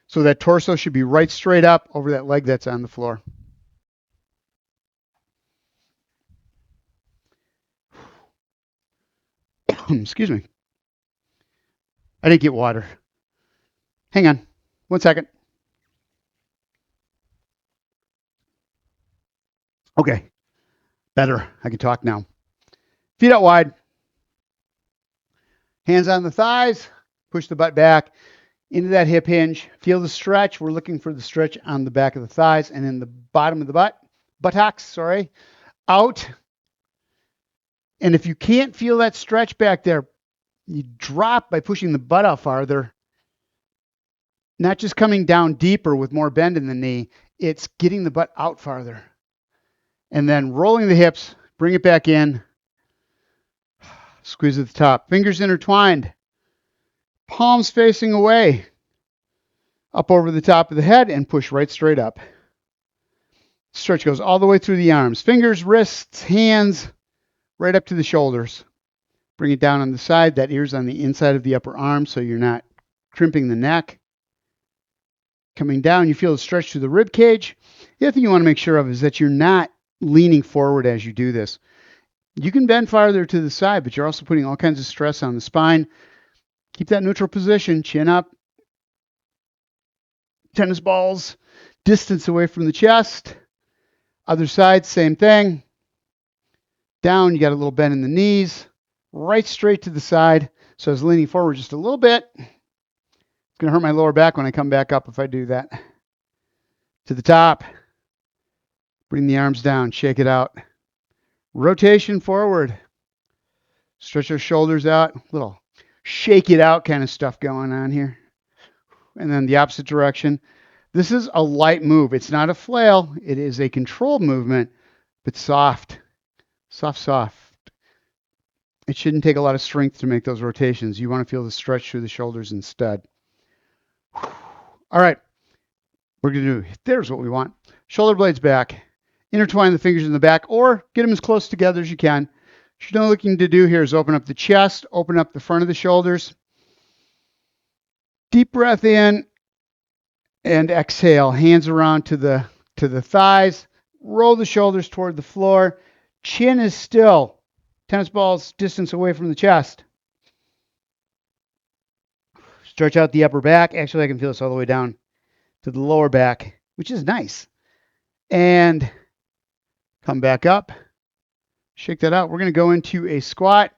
So that torso should be right straight up over that leg that's on the floor. Excuse me. I didn't get water. Hang on 1 second. Okay, better. I can talk now. Feet out wide. Hands on the thighs. Push the butt back into that hip hinge. Feel the stretch. We're looking for the stretch on the back of the thighs and in the bottom of the buttocks, out. And if you can't feel that stretch back there, you drop by pushing the butt out farther. Not just coming down deeper with more bend in the knee, it's getting the butt out farther. And then rolling the hips, bring it back in. Squeeze at the top. Fingers intertwined. Palms facing away. Up over the top of the head and push right straight up. Stretch goes all the way through the arms. Fingers, wrists, hands, right up to the shoulders. Bring it down on the side. That ear's on the inside of the upper arm so you're not crimping the neck. Coming down, you feel the stretch through the rib cage. The other thing you want to make sure of is that you're not leaning forward as you do this. You can bend farther to the side, but you're also putting all kinds of stress on the spine. Keep that neutral position, chin up. Tennis balls, distance away from the chest. Other side, same thing. Down, you got a little bend in the knees. Right straight to the side. So I was leaning forward just a little bit. It's going to hurt my lower back when I come back up if I do that. To the top. Bring the arms down, shake it out. Rotation forward. Stretch your shoulders out. Little shake it out kind of stuff going on here. And then the opposite direction. This is a light move. It's not a flail. It is a controlled movement, but soft. Soft. It shouldn't take a lot of strength to make those rotations. You want to feel the stretch through the shoulders instead. All right. We're going to do, there's what we want. Shoulder blades back. Intertwine the fingers in the back or get them as close together as you can. What you're looking to do here is open up the chest, open up the front of the shoulders. Deep breath in and exhale. Hands around to the thighs. Roll the shoulders toward the floor. Chin is still. Tennis balls distance away from the chest. Stretch out the upper back. Actually, I can feel this all the way down to the lower back, which is nice. And come back up. Shake that out. We're going to go into a squat.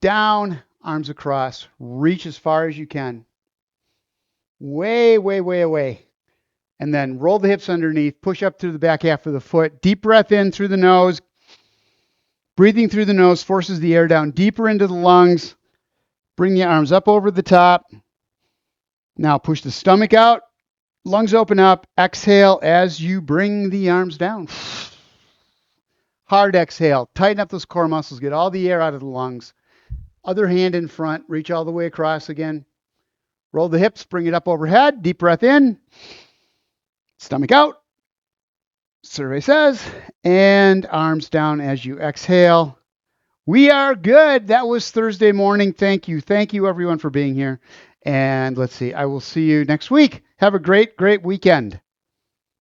Down, arms across. Reach as far as you can. Way away. And then roll the hips underneath. Push up through the back half of the foot. Deep breath in through the nose. Breathing through the nose forces the air down deeper into the lungs. Bring the arms up over the top. Now push the stomach out. Lungs open up. Exhale as you bring the arms down. Hard exhale. Tighten up those core muscles. Get all the air out of the lungs. Other hand in front. Reach all the way across again. Roll the hips. Bring it up overhead. Deep breath in. Stomach out. Survey says. And arms down as you exhale. We are good. That was Thursday morning. Thank you. Thank you, everyone, for being here. And let's see. I will see you next week. Have a great weekend.